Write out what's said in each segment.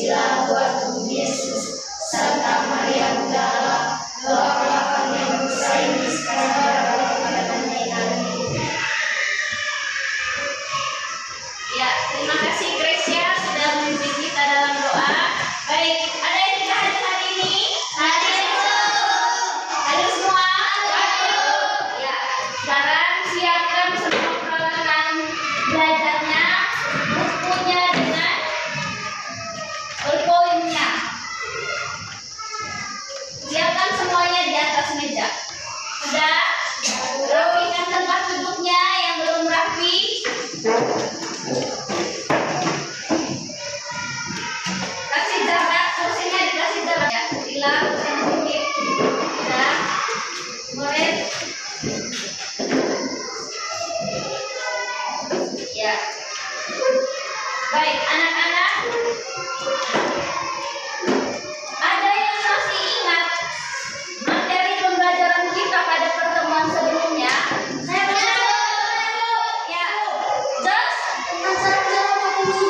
terpujilah buat Tuhan Yesus, Santa Maria Magdalena, doakanlah kami yang berdosa ini sekarang dan pada kami. Amin. Ya, terima kasih Gracia sudah memimpin kita dalam doa. Baik, ada yang tidak hadir hari ini? Hadir semua? Ya, sekarang siapkan semua peralatan belajarnya, bukunya dengan poinnya. Siapkan semuanya di atas meja. Sudah? Rapikan tempat duduknya yang belum rapi. Kasih jarak, kursinya dikasih jarak ya. Hilang, kursinya sedikit. Sudah? Murid? Ya. Baik, anak-anak. Ada yang masih ingat materi pembelajaran kita pada pertemuan sebelumnya? Saya ya, Jos?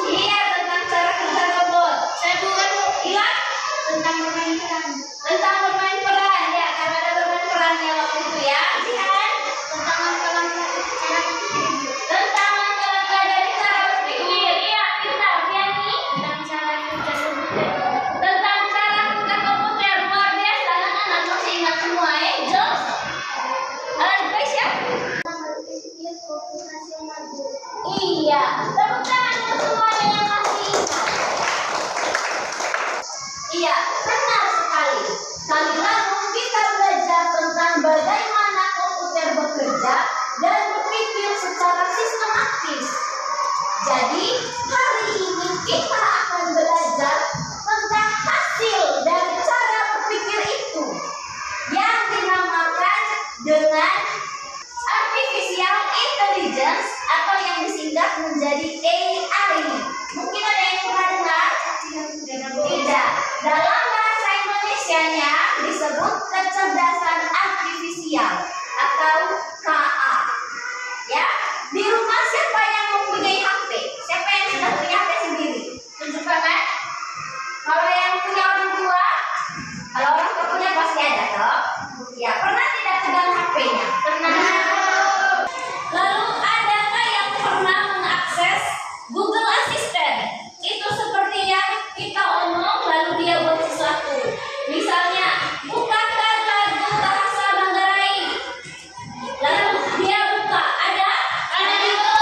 Iya, tentang cara kerja robot. Saya bukan hilang tentang bermain peran. Tentang bermain peran ya, karena ada bermain perannya waktu itu ya. Lihat tentang langkah-langkah dari cara berpikir. Iya, pintar Fiani. Tentang cara kerja komputer. Tentang cara kerja komputer luar biasa. Anak-anak masih ingat semua ya, Jos? Guys ya? Iya, tepuk tangan untuk semuanya yang masih ingat. Iya, benar sekali. Kali lalu kita belajar tentang bagaimana komputer bekerja dan berpikir secara sistematis. Jadi, hari ini kita akan belajar tentang hasil dari cara berpikir itu yang dinamakan dengan artificial intelligence atau yang disingkat menjadi AI. Mungkin ada yang pernah dengar? Tidak. Dalam bahasa Indonesianya disebut kecerdasan artifisial atau KA. Ya, di rumah siapa yang mempunyai HP? Siapa yang sudah punya HP sendiri? Tunjukkan kan? Kalau yang punya orang tua, kalau orang tua punya pasti ada toh. Ya, pernah tidak pegang HP-nya? Pernah. Lalu adakah yang pernah mengakses Google Assistant? Itu seperti yang kita omong lalu dia buat sesuatu. Misalnya, bukakan lagu bahasa Manggarai. Lalu dia buka. Ada? Ada juga.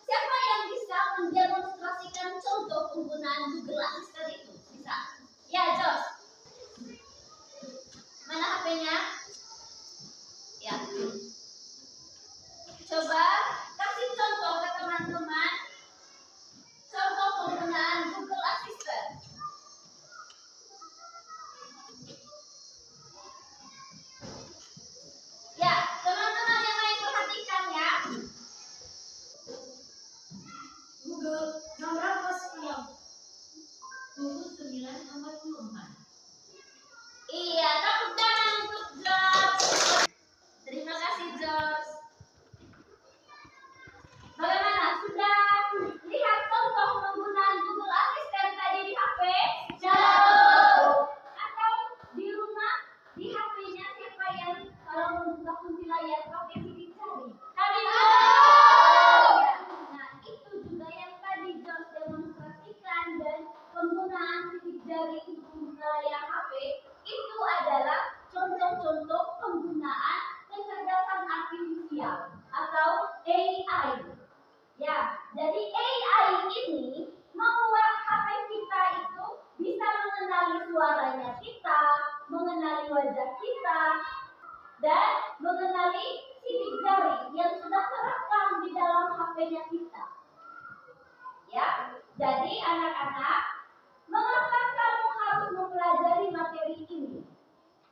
Siapa yang bisa mendemonstrasikan contoh penggunaan Google Assistant itu? Bisa? Ya, Jos. Mana HP-nya? Ya. Coba kasih contoh ke teman-teman. Contoh penggunaan Google Assistant. Ya, teman-teman yang lain perhatikan ya. Google nomor apa sekian? Google 944. Iya, tepuk tangan untuk George. Terima kasih George. Bagaimana? Sudah lihat contoh penggunaan Google Assistant tadi di HP? Jauh. Atau di rumah, di HP-nya siapa yang kalau membuka kunci layar pakai sidik jari? Kami tahu. Nah, itu juga yang tadi George demonstrasikan dan penggunaan sidik jari untuk membuka layar HP itu adalah contoh-contoh penggunaan kecerdasan artifisial atau AI. Ya, jadi AI ini membuat HP kita itu bisa mengenali suaranya kita, mengenali wajah kita, dan mengenali sidik jari yang sudah terekam di dalam HP-nya kita. Ya, jadi anak-anak, mengapa kamu harus mempelajari materi ini?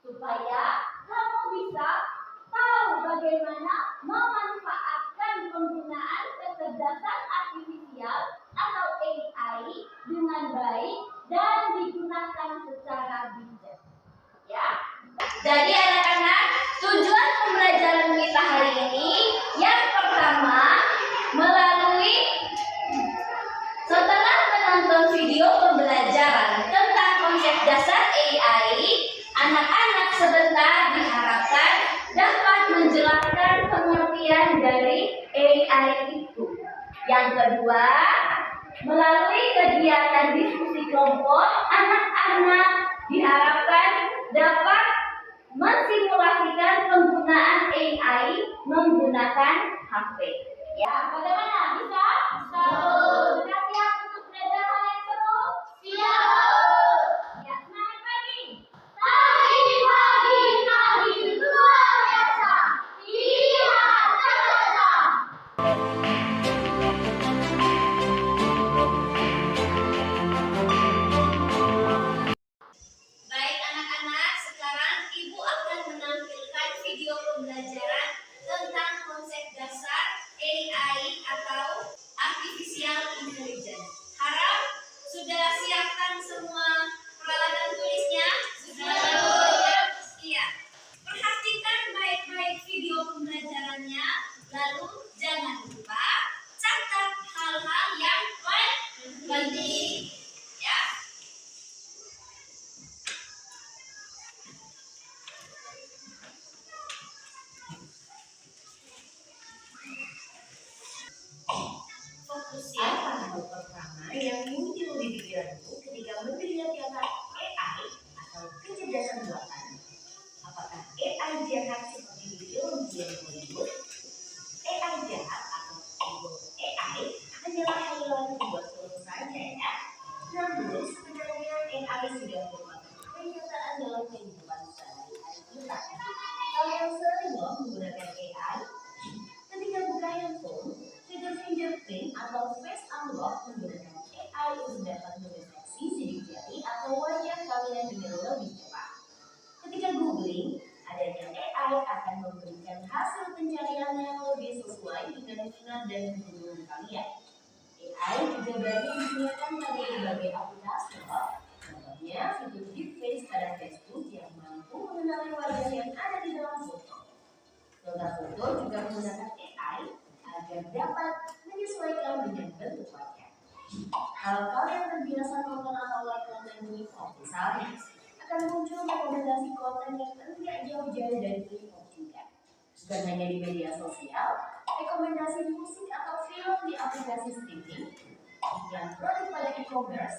Supaya kamu bisa tahu bagaimana memanfaatkan penggunaan kecerdasan artifisial atau AI dengan baik dan digunakan secara bijak. Ya. Jadi anak-anak, tujuan pembelajaran kita hari ini yang pertama melalui setelah menonton video pembelajaran pembelajaran tentang konsep dasar AI, anak-anak sebentar diharapkan dapat menjelaskan pengertian dari AI itu. Yang kedua, melalui kegiatan diskusi kelompok, anak-anak diharapkan dapat mensimulasikan penggunaan AI menggunakan HP. Ya, bagaimana? Bisa? Sudah siap untuk belajar hal yang seru? Siap. Ya, semangat pagi. Pagi luar biasa. Lihat saja. Baik anak-anak, sekarang Ibu akan menampilkan video pembelajaran tentang konsep dasar AI atau Artificial Intelligence. Harap sudah siapkan semua peralatan tulisnya? Sudah. Iya. Perhatikan baik-baik video pembelajarannya, lalu jangan lupa catat hal-hal yang penting. Ya. Fokus ya. Apa hal pertama yang muncul di pikiranmu ketika mendengar kata AI atau kecerdasan buatan? Apakah AI jahat seperti di film-film Hollywood? AI jahat atau evil AI hanyalah hayalan dibuat film saja ya. Namun sebenarnya AI sudah merupakan kenyataan dalam kehidupan sehari-hari kita. Kalian sering loh menggunakan AI. Ketika buka handphone, fitur fingerprint atau face unlock menggunakan AI untuk dapat mendeteksi sidik jari atau wajah kalian dengan lebih cepat. Ketika googling, adanya AI akan memberikan hasil pencarian yang lebih sesuai dengan minat dan kebutuhan kalian. AI juga banyak digunakan pada berbagai aplikasi. Contohnya fitur deepfake pada Facebook yang mampu mengenali wajah yang ada di dalam foto. Filter foto juga menggunakan AI agar dapat menyesuaikan dengan bentuk wajah. Kalau kalian terbiasa nonton atau like konten K-pop misalnya, akan muncul rekomendasi konten yang tidak jauh-jauh dari K-pop juga. Bukan hanya di media sosial, rekomendasi musik atau film di aplikasi streaming, iklan produk pada e-commerce,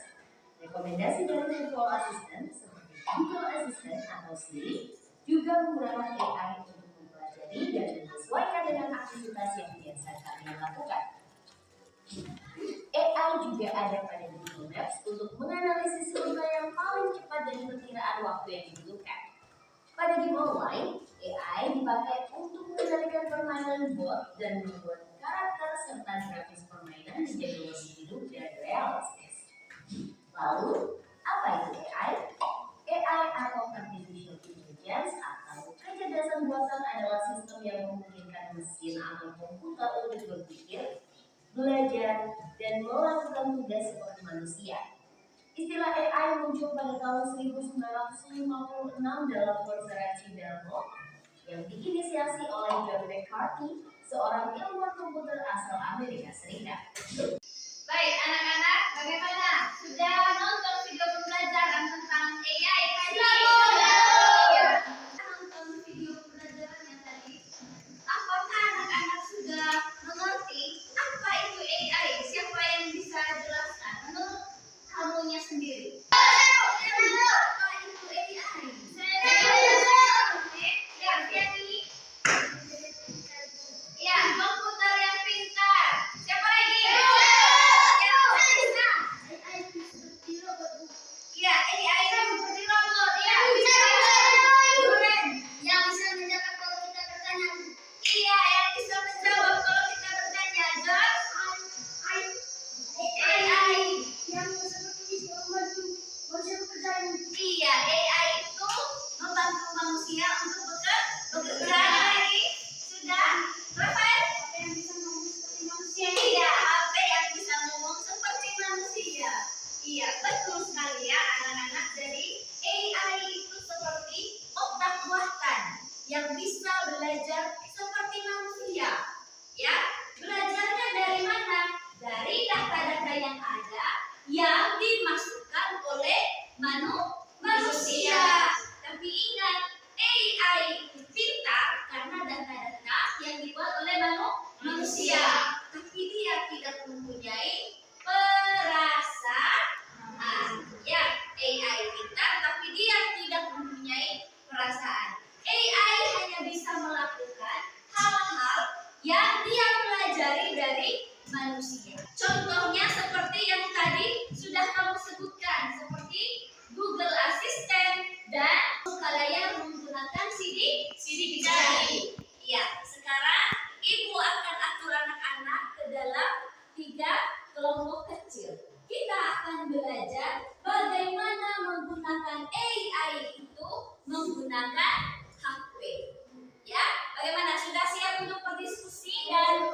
rekomendasi dari virtual assistant seperti Google Assistant atau Siri juga menggunakan AI untuk mempelajari dan menyesuaikan dengan aktivitas yang biasa kalian lakukan. AI juga ada pada Google Maps untuk menganalisis rute yang paling cepat dan perkiraan waktu yang dibutuhkan. Pada game online, AI dipakai untuk mengendalikan permainan bot dan membuat karakter serta grafis permainan menjadi lebih hidup dan realistis. Lalu, apa itu AI? AI atau Artificial Intelligence atau kecerdasan buatan adalah sistem yang memungkinkan mesin atau komputer untuk berpikir, belajar, dan melakukan tugas seperti manusia. Istilah AI muncul pada tahun 1956 dalam konferensi Delft yang diinisiasi oleh John McCarthy, seorang ilmuwan komputer asal Amerika Serikat. Baik anak-anak, bagaimana? Sudah nonton video pembelajaran tentang AI tadi? Ya. Nonton video pembelajarannya tadi. Apakah anak-anak sudah mengerti apa itu AI? Siapa yang bisa jelaskan menurut kamunya sendiri? Apa itu AI? Ya, Fiani. Ya, komputer yang pintar. Siapa lagi? Ya, Salisa. kecil. Kita akan belajar bagaimana menggunakan AI itu menggunakan HP. Ya, bagaimana? Sudah siap untuk berdiskusi dan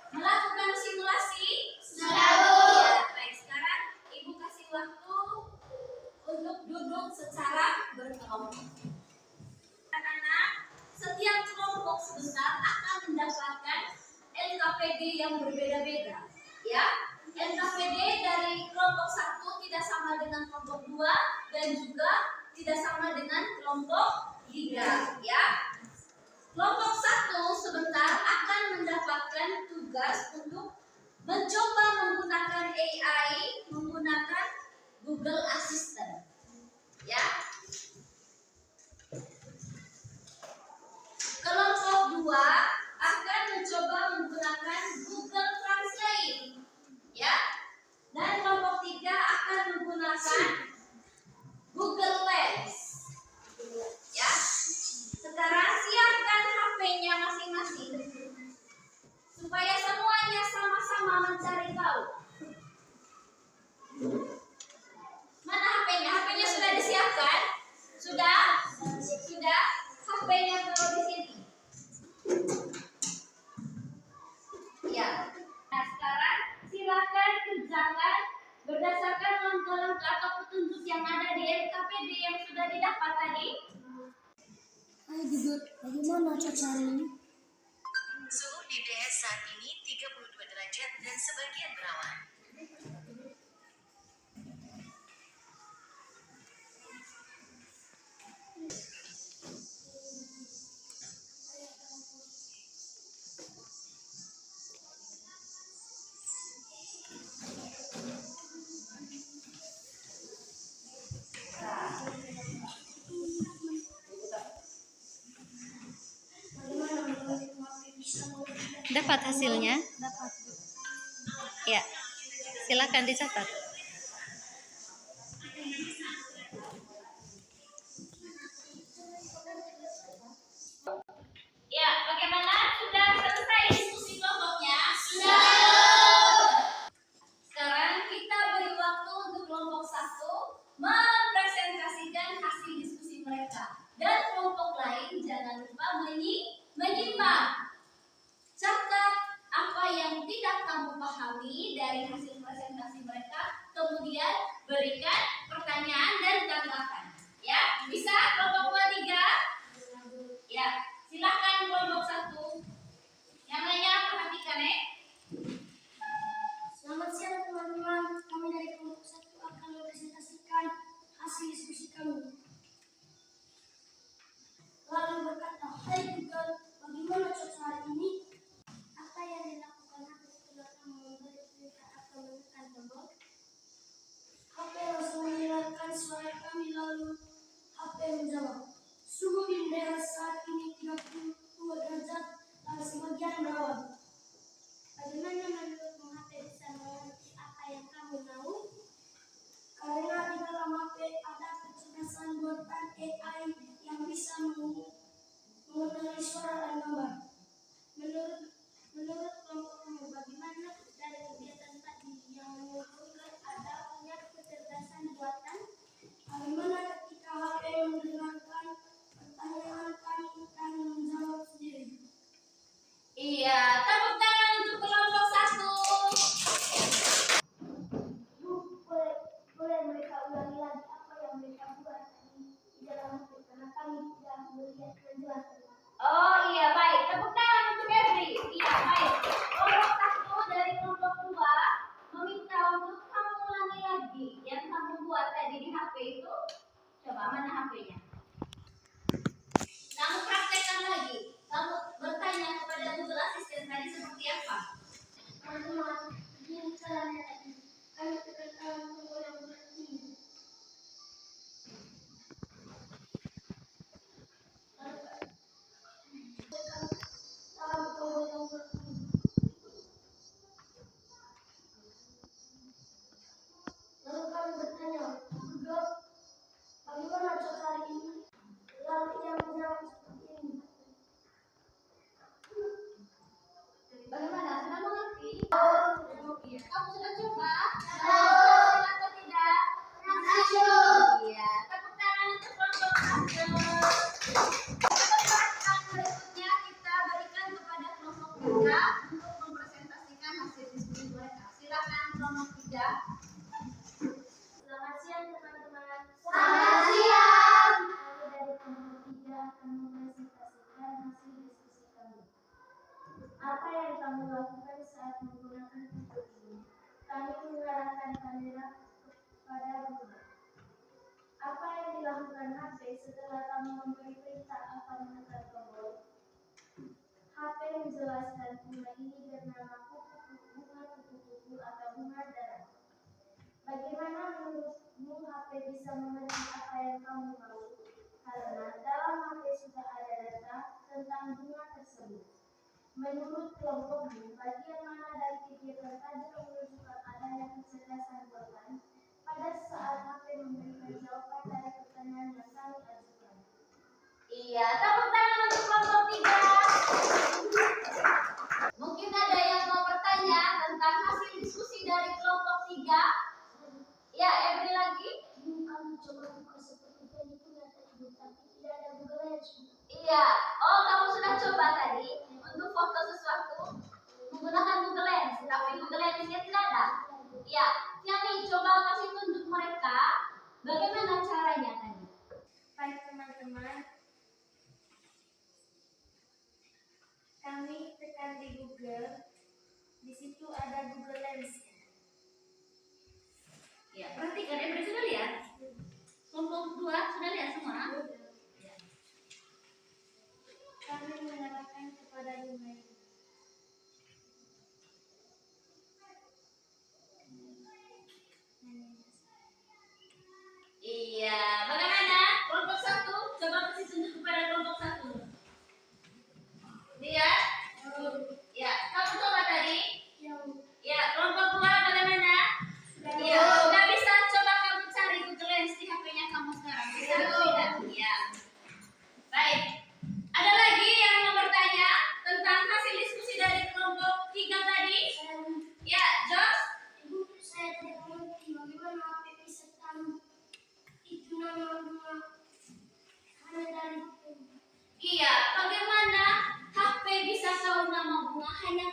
melakukan simulasi? Selalu. Ya, baik. Sekarang Ibu kasih waktu untuk duduk secara berkelompok. Anak-anak, setiap kelompok sebentar akan mendapatkan NKPD yang berbeda-beda. Ya, NKPD dari kelompok 1 tidak sama dengan kelompok 2 dan juga tidak sama dengan kelompok 3. Ya, kelompok 1 sebentar akan mendapatkan tugas untuk mencoba menggunakan AI, menggunakan Google Assistant. Ya. Kelompok 2 akan mencoba menggunakan Google Translate. Ya. Dan kelompok 3 akan menggunakan Google Lens. Ya. Sekarang siapkan HP-nya masing-masing supaya semuanya sama-sama mencari tahu. Mana HP-nya? HP-nya sudah disiapkan? Sudah? Sudah? HP-nya taruh di sini. Ya. Nah, sekarang silakan kerjakan berdasarkan langkah-langkah atau petunjuk yang ada di NKPD yang sudah didapat tadi. Hai Dudut, bagaimana cuaca hari ini? Suhu di DS saat ini 32 derajat dan sebagian berawan. Dapat hasilnya? Dapat. Ya, silakan dicatat. Ya, bagaimana? Sudah selesai diskusi kelompoknya? Sudah. Sekarang kita beri waktu untuk kelompok 1 mempresentasikan hasil diskusi mereka. Dan kelompok lain jangan lupa menyimak. Catat apa yang tidak kamu pahami dari hasil presentasi mereka, kemudian berikan pertanyaan dan tanggapan. Ya, bisa kelompok 2, 3? Ya, silakan kelompok 1. Yang lainnya perhatikan ya. Selamat siang teman-teman, kami dari kelompok 1 akan mempresentasikan hasil diskusi kami. Lalu berkata, hai Google, bagaimana cuaca hari ini? Apa yang dilakukan HP setelah kamu memberi perintah atau menekan tombol? HP langsung mendengarkan suara kami lalu kamu memberi perintah akan menekan tombol. HP menjelaskan bunga ini bernama bunga kupu-kupu atau bunga darah. Bagaimana menurutmu HP bisa mengerti apa yang kamu mau? Karena dalam HP sudah ada data tentang bunga tersebut. Menurut kelompokmu, bagian mana dari kegiatan tadi yang menunjukkan adanya kecerdasan buatan pada saat HP memberikan jawaban dari pertanyaan yang kami ajukan? Iya, tepuk tangan untuk kelompok 3. Mungkin ada yang mau bertanya tentang hasil diskusi dari kelompok 3? Ya, Ebri lagi? Kami coba buka seperti itu punya textbook, tapi tidak ada Google Lens. Iya, oh kamu sudah coba tadi untuk foto sesuatu menggunakan Google Lens, tapi Google Lens-nya tidak ada. Iya, Tiani coba kasih tunjuk mereka bagaimana caranya tadi. Baik teman-teman, kami tekan di Google, di situ ada Google Lens. Ya, perhatikan Ebri sudah lihat? Kelompok 2 sudah lihat semua? Ya. Kami menyerahkan kepada Lumai. Iya, bagaimana? Kelompok 1, coba kasih tunjuk kepada kelompok 1. Lihat? Ya, kamu coba tadi? Ya, kelompok 2 bagaimana? Ya, sudah bisa. Coba kamu cari Google Lens di HP-nya kamu sekarang. Bisa atau tidak? Ya. Baik. Ada lagi yang mau bertanya tentang hasil diskusi dari kelompok 3 tadi? Ya, Jos? Ibu, saya tidak mengerti bagaimana HP bisa tahu itu nama bunga hanya dari Iya, bagaimana HP bisa tahu nama bunga hanya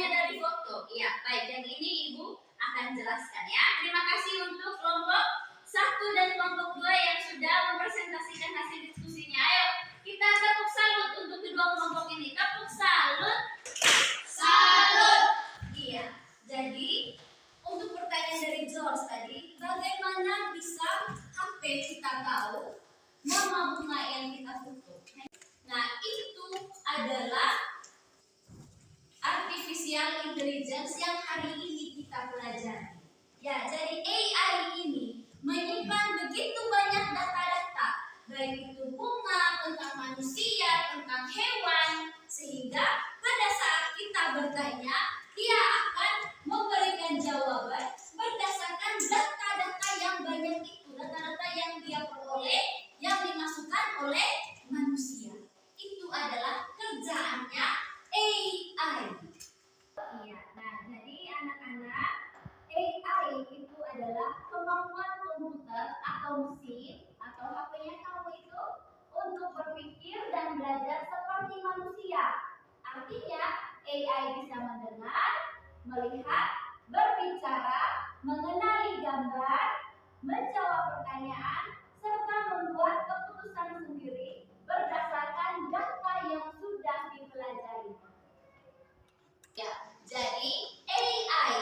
dari foto. Iya, baik. Yang ini Ibu akan jelaskan ya. Terima kasih untuk kelompok 1 dan kelompok 2 yang sudah mempresentasikan hasil diskusinya. Ayo, kita tepuk salut untuk kedua kelompok ini. Tepuk salut. Salut. Iya. Jadi, untuk pertanyaan dari George tadi, bagaimana bisa HP kita tahu nama bunga yang kita foto? Nah, itu adalah artificial intelligence yang hari ini kita pelajari. Ya, jadi AI ini menyimpan begitu banyak data-data, baik itu bunga, tentang manusia, tentang hewan, sehingga pada saat kita bertanya, dia akan memberikan jawaban berdasarkan data-data yang banyak itu, data-data yang dia peroleh, yang dimasukkan oleh manusia. Itu adalah kerjaannya AI. Iya, nah jadi anak-anak, AI itu adalah kemampuan komputer atau mesin atau HP-nya kamu itu untuk berpikir dan belajar seperti manusia. Artinya AI bisa mendengar, melihat, berbicara, mengenali gambar, menjawab pertanyaan, serta membuat keputusan sendiri berdasarkan data yang sudah dipelajari. Ya, jadi AI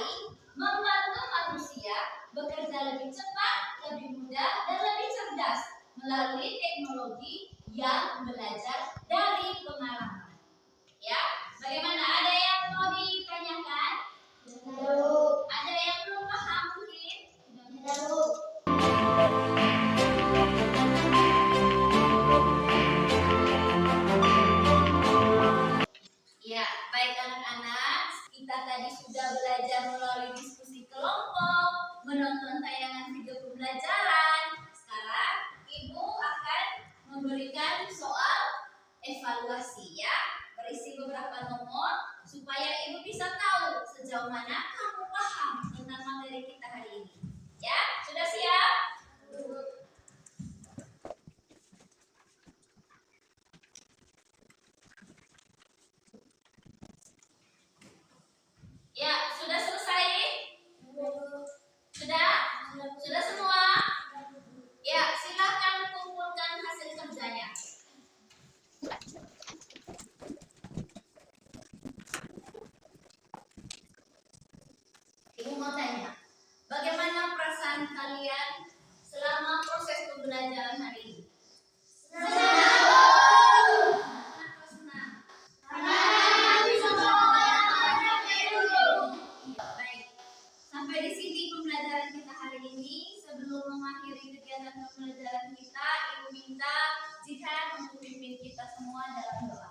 membantu manusia bekerja lebih cepat, lebih mudah, dan lebih cerdas melalui teknologi yang belajar dari pengalaman. Ya, bagaimana? Ada yang mau ditanyakan? Ada yang belum paham mungkin? Ya, baik anak-anak, kita tadi sudah belajar melalui diskusi kelompok, menonton tayangan video pembelajaran. Sekarang Ibu akan memberikan soal Sampai di sini pembelajaran kita hari ini. Sebelum mengakhiri kegiatan pembelajaran kita, Ibu minta Jihan untuk pimpin kita semua dalam doa.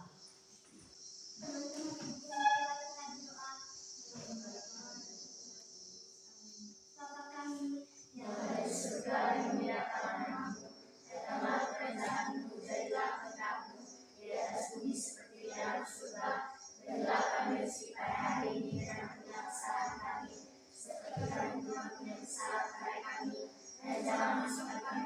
Bapa kami yang ada di surga, dimuliakan namamu. Datanglah kerajaanmu, jadilah kehendakmu di atas bumi seperti di dalam surga. Berilah kami rezeki pada hari ini dan ampunilah kesalahan kami, seperti kami juga mengampuni kesalahan kepada kami, dan jangan masukkan kami